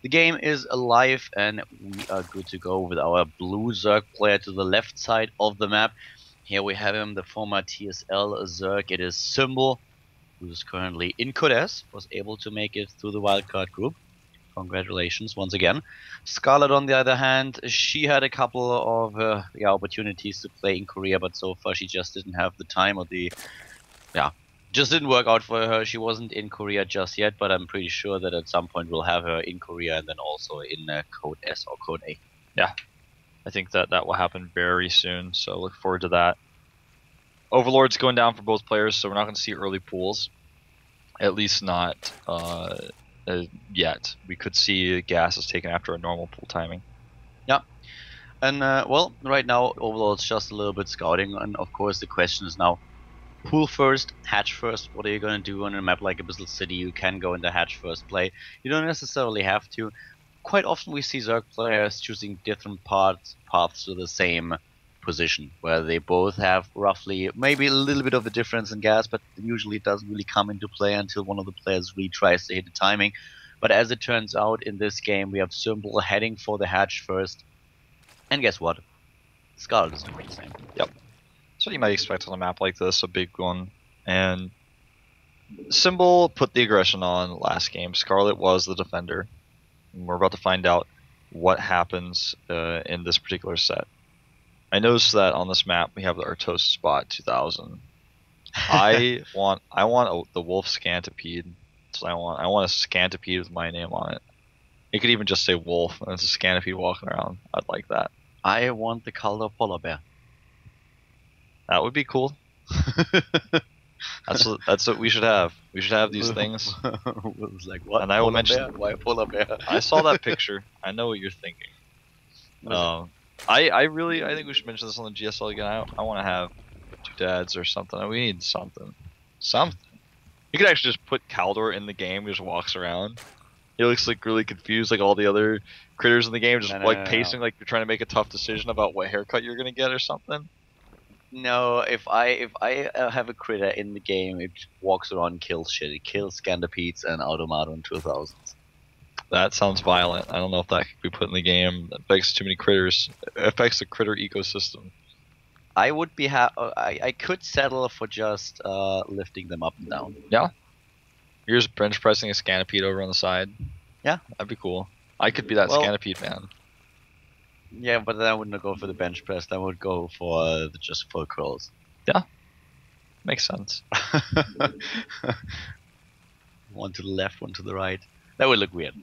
The game is alive and we are good to go with our blue Zerg player to the left side of the map. Here we have him, the former TSL Zerg. It is Symbol, who is currently in Codes, was able to make it through the wildcard group. Congratulations once again. Scarlett, on the other hand, she had a couple of opportunities to play in Korea, but so far she just didn't have the time or just didn't work out for her. She wasn't in Korea just yet, but I'm pretty sure that at some point we'll have her in Korea and then also in Code S or Code A. Yeah, I think that will happen very soon, so look forward to that. Overlord's going down for both players, so we're not going to see early pools. At least not yet. We could see gas is taken after a normal pool timing. Yeah. And, well, right now Overlord's just a little bit scouting, and of course the question is now, pool first, hatch first. What are you going to do on a map like Abyssal City? You can go in the hatch first play. You don't necessarily have to. Quite often we see Zerg players choosing different paths to the same position, where they both have roughly maybe a little bit of a difference in gas, but usually it doesn't really come into play until one of the players really tries to hit the timing. But as it turns out, in this game we have Symbol heading for the hatch first. And guess what? Scarlett is doing the same. Yep. That's what you might expect on a map like this, a big one. And Symbol put the aggression on last game. Scarlett was the defender. And we're about to find out what happens in this particular set. I noticed that on this map we have the Artos spot 2000. I want the Wolf Scantipede. So I want a Scantipede with my name on it. It could even just say Wolf and it's a Scantipede walking around. I'd like that. I want the Calder Polar Bear. That would be cool. That's what we should have. We should have these things. It was like, what? And I will mention why a polar bear? I saw that picture. I know what you're thinking. I think we should mention this on the GSL again. I want to have two dads or something. We need something. You could actually just put Caldor in the game. He just walks around. He looks like really confused, like all the other critters in the game, just pacing like you're trying to make a tough decision about what haircut you're gonna get or something. No, if I have a critter in the game, it walks around and kills shit. It kills Scandipedes and Automaton 2000s. That sounds violent. I don't know if that could be put in the game. That affects too many critters. It affects the critter ecosystem. I would be I could settle for just lifting them up and down. Yeah. You're just bench pressing a Scanipede over on the side. Yeah. That'd be cool. I could be that Scanipede man. Yeah, but then I wouldn't go for the bench press. I would go for just full curls. Yeah. Makes sense. One to the left, one to the right. That would look weird.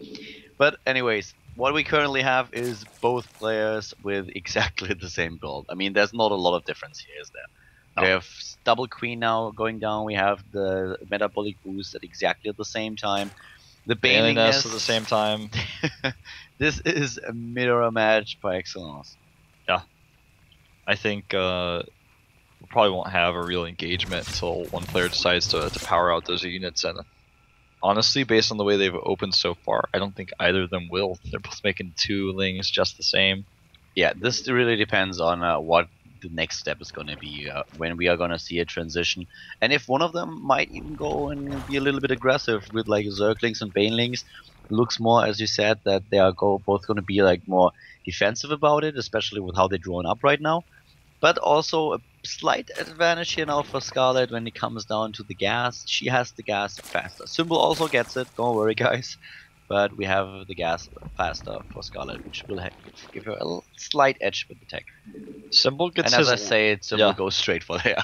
But anyways, what we currently have is both players with exactly the same build. I mean, there's not a lot of difference here, is there? No. We have double queen now going down. We have the metabolic boost at exactly the same time. The Baneliness at the same time. This is a mirror match by excellence. Yeah. I think we probably won't have a real engagement until one player decides to power out those units. And honestly, based on the way they've opened so far, I don't think either of them will. They're both making two lings just the same. Yeah, this really depends on what the next step is going to be, when we are going to see a transition. And if one of them might even go and be a little bit aggressive with like Zerglings and Banelings, looks more, as you said, that they are both going to be like more defensive about it, especially with how they're drawn up right now. But also a slight advantage here now for Scarlett when it comes down to the gas. She has the gas faster. Symbol also gets it, don't worry guys. But we have the gas faster for Scarlett, which will give her a slight edge with the tech. Symbol gets and as I say, Symbol goes straight for lair.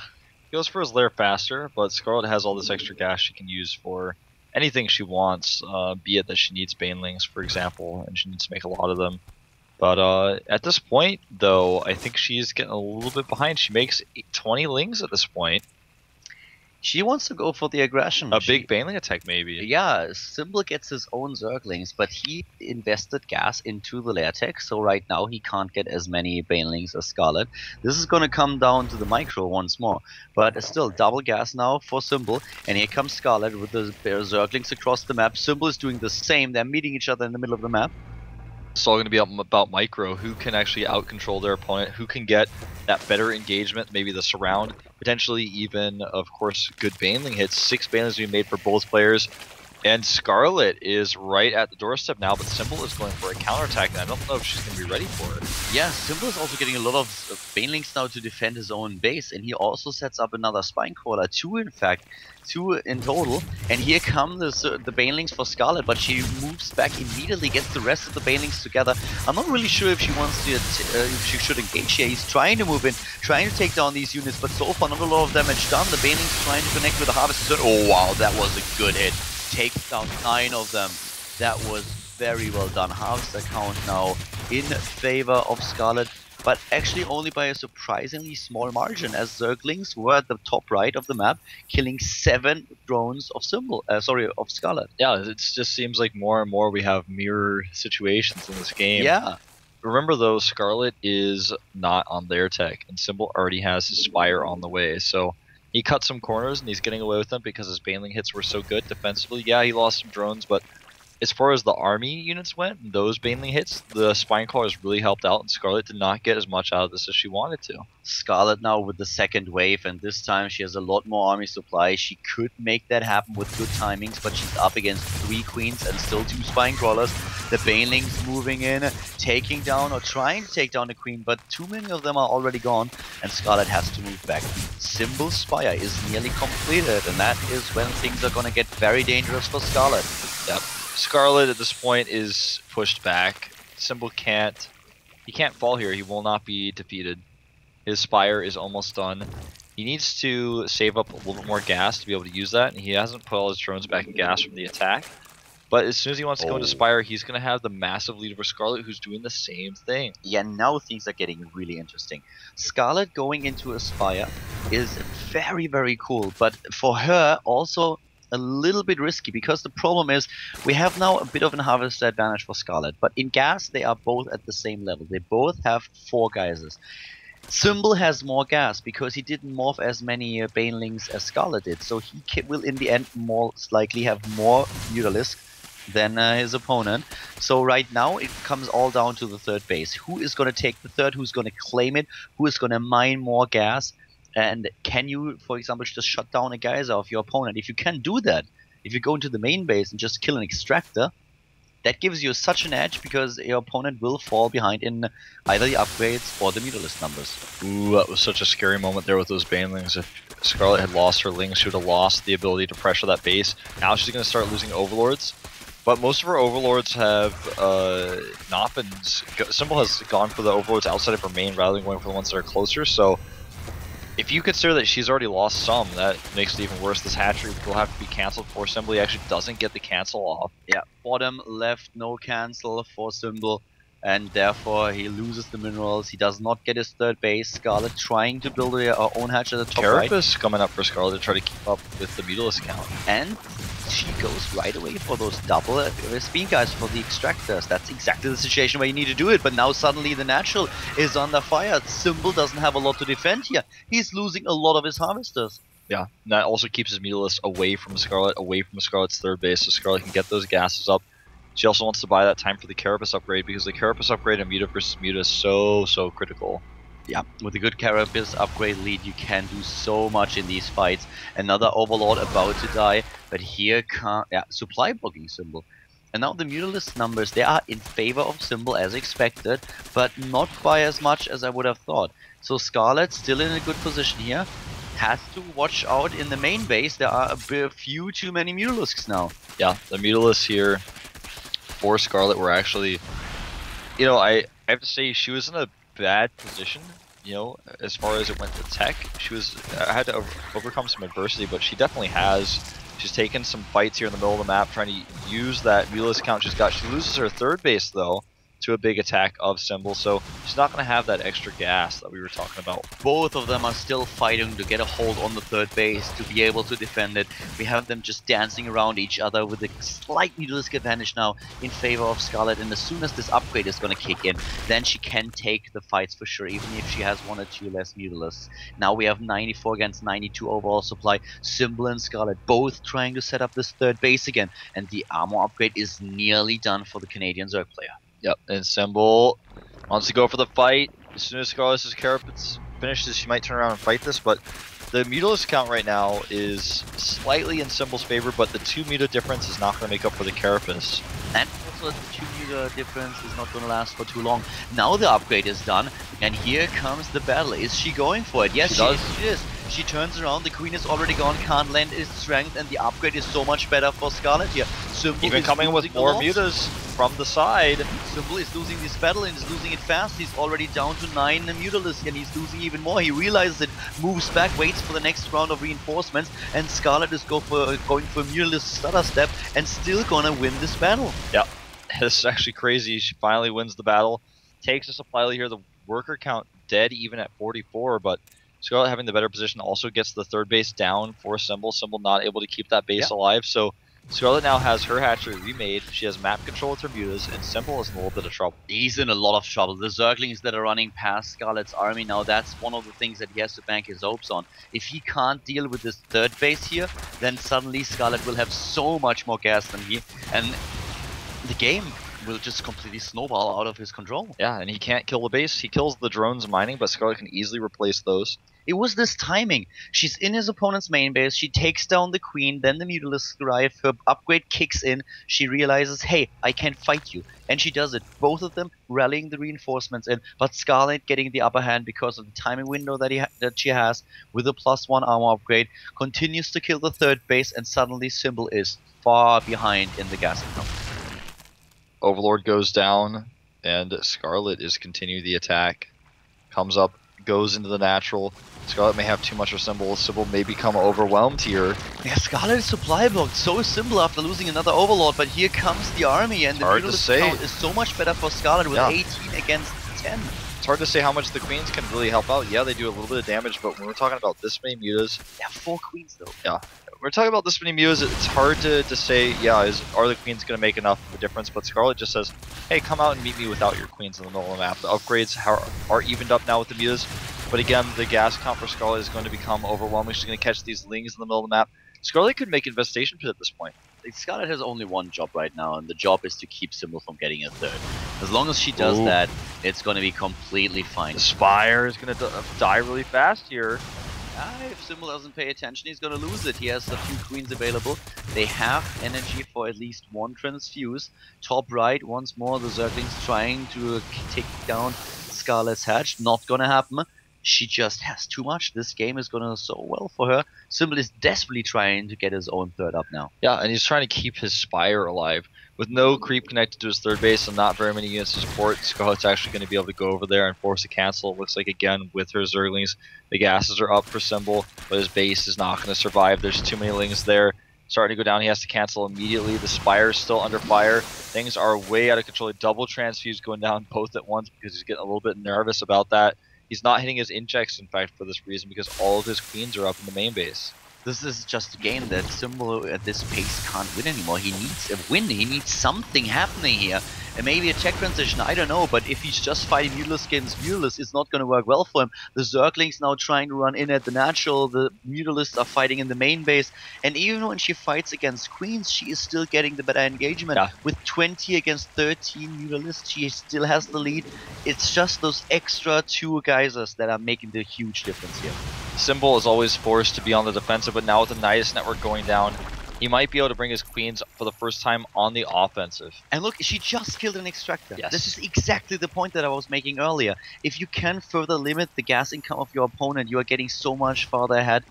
He goes for his lair faster, but Scarlett has all this extra gas she can use for anything she wants, be it that she needs Banelings, for example, and she needs to make a lot of them. But at this point, though, I think she's getting a little bit behind. She makes 20 lings at this point. She wants to go for the aggression. A big Baneling attack, maybe. Yeah, Symbol gets his own Zerglings, but he invested gas into the lair tech, so right now he can't get as many Banelings as Scarlett. This is going to come down to the micro once more, but still double gas now for Symbol, and here comes Scarlett with the Zerglings across the map. Symbol is doing the same. They're meeting each other in the middle of the map. It's all going to be about micro, who can actually out-control their opponent, who can get that better engagement, maybe the surround, potentially even, of course, good Baneling hits. 6 Banelings being made for both players. And Scarlett is right at the doorstep now, but Symbol is going for a counterattack, and I don't know if she's going to be ready for it. Yeah, Symbol is also getting a lot of banelings now to defend his own base, and he also sets up another spine crawler, two in fact, two in total. And here come the banelings for Scarlett, but she moves back immediately, gets the rest of the banelings together. I'm not really sure if she wants to, if she should engage here. He's trying to move in, trying to take down these units, but so far not a lot of damage done. The banelings trying to connect with the harvester. Oh wow, that was a good hit. Takes down 9 of them. That was very well done. Harvester count now in favor of Scarlett, but actually only by a surprisingly small margin, as Zerglings were at the top right of the map, killing 7 drones of of Scarlett. Yeah, it just seems like more and more we have mirror situations in this game. Yeah. Remember though, Scarlett is not on their tech, and Symbol already has his Spire on the way, so he cut some corners and he's getting away with them because his baneling hits were so good defensively. Yeah, he lost some drones, but as far as the army units went, those baneling hits, the spine crawlers really helped out, and Scarlett did not get as much out of this as she wanted to. Scarlett now with the second wave, and this time she has a lot more army supply. She could make that happen with good timings, but she's up against 3 queens and still 2 spine crawlers. The banelings moving in, taking down or trying to take down the queen, but too many of them are already gone, and Scarlett has to move back. Symbol Spire is nearly completed, and that is when things are going to get very dangerous for Scarlett. Yep. Scarlett at this point is pushed back. Symbol can't fall here. He will not be defeated. His Spire is almost done. He needs to save up a little bit more gas to be able to use that, and he hasn't put all his drones back in gas from the attack. But as soon as he wants to go into Spire, he's going to have the massive lead over Scarlett, who's doing the same thing. Yeah, now things are getting really interesting. Scarlett going into a Spire is very, very cool, but for her also a little bit risky, because the problem is we have now a bit of an harvester advantage for Scarlett, but in gas they are both at the same level. They both have 4 geysers. Symbol has more gas because he didn't morph as many banelings as Scarlett did, so he will in the end most likely have more Mutalisk than his opponent. So right now it comes all down to the third base. Who is going to take the third? Who's going to claim it? Who is going to mine more gas? And can you, for example, just shut down a geyser of your opponent? If you can do that, if you go into the main base and just kill an extractor, that gives you such an edge, because your opponent will fall behind in either the upgrades or the Mutalisk numbers. Ooh, that was such a scary moment there with those banelings. If Scarlett had lost her lings, she would have lost the ability to pressure that base. Now she's going to start losing overlords. But most of her overlords have not been... Symbol has gone for the overlords outside of her main rather than going for the ones that are closer, so if you consider that she's already lost some, that makes it even worse. This hatchery will have to be cancelled for Symbol. He actually doesn't get the cancel off. Yeah, bottom left, no cancel for Symbol, and therefore he loses the minerals. He does not get his third base. Scarlett trying to build her own hatch at the top right. Carapace coming up for Scarlett to try to keep up with the Mutalisk count. And she goes right away for those double speed guys for the extractors. That's exactly the situation where you need to do it, but now suddenly the natural is under fire. Symbol doesn't have a lot to defend here. He's losing a lot of his harvesters. Yeah, and that also keeps his Mutalisk away from Scarlett, away from Scarlett's third base, so Scarlett can get those gases up. She also wants to buy that time for the Carapace upgrade, because the Carapace upgrade in Muta versus Muta is so critical. Yeah, with a good Carapace upgrade lead, you can do so much in these fights. Another Overlord about to die, but here supply blocking Symbol. And now the Mutalisk numbers, they are in favor of Symbol as expected, but not by as much as I would have thought. So Scarlett still in a good position here. Has to watch out in the main base. There are a few too many Mutalisks now. Yeah, the Mutalisks here for Scarlett were actually, you know, I have to say she was in a bad position, you know, as far as it went to tech. She was had to overcome some adversity, but she definitely has. She's taken some fights here in the middle of the map trying to use that Mutalisk count she's got. She loses her third base though to a big attack of Symbol, so she's not going to have that extra gas that we were talking about. Both of them are still fighting to get a hold on the third base, to be able to defend it. We have them just dancing around each other with a slight Mutalisk advantage now in favor of Scarlett, and as soon as this upgrade is going to kick in, then she can take the fights for sure, even if she has 1 or 2 less Mutalisks. Now we have 94 against 92 overall supply. Symbol and Scarlett both trying to set up this third base again, and the armor upgrade is nearly done for the Canadian Zerg player. Yep, and Symbol wants to go for the fight. As soon as Scarlett's Carapace finishes, she might turn around and fight this, but The Mutalisk count right now is slightly in Symbol's favor, but the 2 Muta difference is not going to make up for the Carapace. And also the 2 Muta difference is not going to last for too long. Now the upgrade is done, and here comes the battle. Is she going for it? Yes, she is. She turns around, the queen is already gone, can't lend its strength, and the upgrade is so much better for Scarlett here. Symbol even coming with more mutas from the side. Symbol is losing this battle and is losing it fast. He's already down to 9 Mutalisk and he's losing even more. He realizes it, moves back, waits for the next round of reinforcements, and Scarlett is going for a Mutalisk stutter step and still gonna win this battle. Yeah, this is actually crazy. She finally wins the battle, takes a supply lead here. The worker count dead even at 44, but Scarlett having the better position also gets the third base down for Symbol. Symbol not able to keep that base alive, so Scarlett now has her hatchery remade. She has map control with her mutas, and Symbol is in a little bit of trouble. He's in a lot of trouble. The Zerglings that are running past Scarlett's army now, that's one of the things that he has to bank his hopes on. If he can't deal with this third base here, then suddenly Scarlett will have so much more gas than he, and the game will just completely snowball out of his control. Yeah, and he can't kill the base. He kills the drones mining, but Scarlett can easily replace those. It was this timing. She's in his opponent's main base, she takes down the queen, then the Mutalisk arrive, her upgrade kicks in, she realizes, hey, I can't fight you. And she does it. Both of them rallying the reinforcements in, but Scarlett getting the upper hand because of the timing window that she has with a +1 armor upgrade, continues to kill the third base, and suddenly Symbol is far behind in the gas account. Overlord goes down, and Scarlett is continuing the attack. Comes up, goes into the natural. Scarlett may have too much for Symbol. Symbol may become overwhelmed here. Yeah, Scarlett is supply blocked. So is Symbol after losing another Overlord, but here comes the army, and the Mutalisk count is so much better for Scarlett with 18 against 10. It's hard to say how much the queens can really help out. Yeah, they do a little bit of damage, but when we're talking about this many mutas... They have 4 queens though. Yeah. We're talking about this many mutas, it's hard to say, yeah, are the queens going to make enough of a difference? But Scarlett just says, hey, come out and meet me without your queens in the middle of the map. The upgrades are evened up now with the mutas. But again, the gas count for Scarlett is going to become overwhelming. She's going to catch these lings in the middle of the map. Scarlett could make Infestation Pit at this point. Scarlett has only one job right now, and the job is to keep Symbol from getting a third. As long as she does that, it's going to be completely fine. The Spire is going to die really fast here. If Symbol doesn't pay attention, he's going to lose it. He has a few queens available. They have energy for at least one transfuse. Top right, once more, the Zerglings trying to take down Scarlett's hatch. Not going to happen. She just has too much. This game is going to so well for her. Symbol is desperately trying to get his own third up now. Yeah, and he's trying to keep his Spire alive. With no creep connected to his third base and not very many units to support, Scarlett's actually going to be able to go over there and force a cancel. It looks like, again, with her Zerglings, the gases are up for Symbol, but his base is not going to survive. There's too many lings there. Starting to go down, he has to cancel immediately. The Spire is still under fire. Things are way out of control. Double transfuse going down both at once because he's getting a little bit nervous about that. He's not hitting his injects, in fact, for this reason, because all of his queens are up in the main base. This is just a game that Symbol at this pace can't win anymore. He needs a win. He needs something happening here. And maybe a tech transition, I don't know. But if he's just fighting Mutalisk against Mutalisk, it's not going to work well for him. The Zerglings now trying to run in at the natural. The Mutalisks are fighting in the main base. And even when she fights against Queens, she is still getting the better engagement. Yeah. With 20 against 13 Mutalisks, she still has the lead. It's just those extra 2 geysers that are making the huge difference here. Symbol is always forced to be on the defensive, but now with the Nidus network going down, he might be able to bring his queens for the first time on the offensive. And look, she just killed an extractor. Yes. This is exactly the point that I was making earlier. If you can further limit the gas income of your opponent, you are getting so much farther ahead.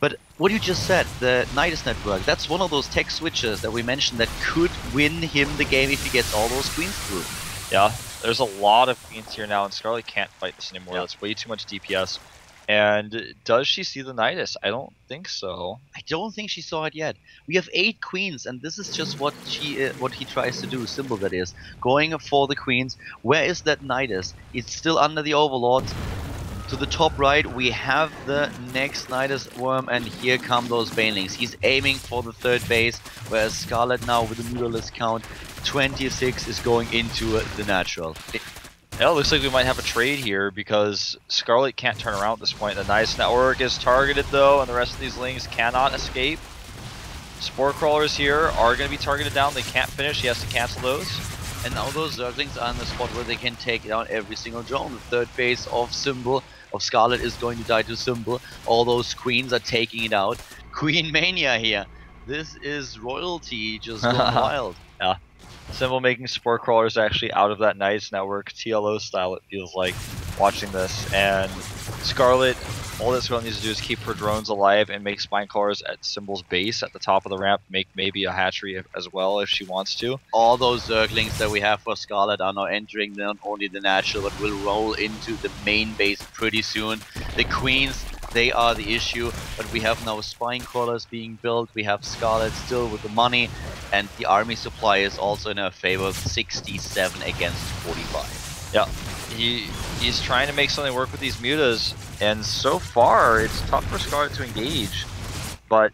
But what you just said, the Nidus network, that's one of those tech switches that we mentioned that could win him the game if he gets all those queens through. Yeah, there's a lot of queens here now, and Scarlett can't fight this anymore. That's way too much DPS. And does she see the Nidus? I don't think so. I don't think she saw it yet. We have 8 queens, and this is just what he tries to do. Symbol, that is, going for the queens. Where is that Nidus? It's still under the Overlord. To the top right, we have the next Nidus worm, and here come those Banelings. He's aiming for the third base, whereas Scarlett now with the Mutalisk count 26 is going into the natural. Yeah, it looks like we might have a trade here because Scarlett can't turn around at this point. The Nidus network is targeted though, and the rest of these lings cannot escape. Spore crawlers here are going to be targeted down. They can't finish. He has to cancel those. And now those Zerglings are in the spot where they can take down every single drone. The third base of Symbol of Scarlett is going to die to Symbol. All those queens are taking it out. Queen Mania here. This is royalty just going wild. Yeah. Symbol making spore crawlers actually out of that Knights Network TLO style, it feels like, watching this. And Scarlett, all that Scarlett needs to do is keep her drones alive and make spine crawlers at Symbol's base at the top of the ramp, make maybe a hatchery as well if she wants to. All those Zerglings that we have for Scarlett are now entering not only the natural, but will roll into the main base pretty soon. The queens, they are the issue, but we have now spine crawlers being built. We have Scarlett still with the money, and the army supply is also in her favor, 67 against 45. Yeah, he's trying to make something work with these mutas, and so far it's tough for Scarlett to engage, but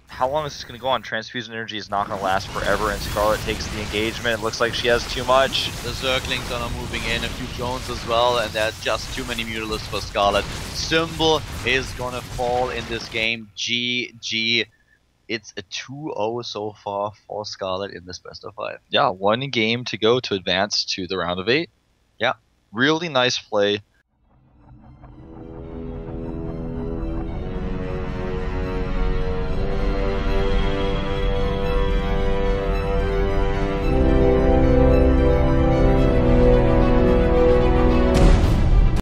how long is this going to go on? Transfusion energy is not going to last forever, and Scarlett takes the engagement. It looks like she has too much. The Zerglings are now moving in, a few drones as well, and there's just too many mutalists for Scarlett. Symbol is going to fall in this game. GG. It's a 2-0 so far for Scarlett in this best of 5. Yeah, one game to go to advance to the round of 8. Yeah, really nice play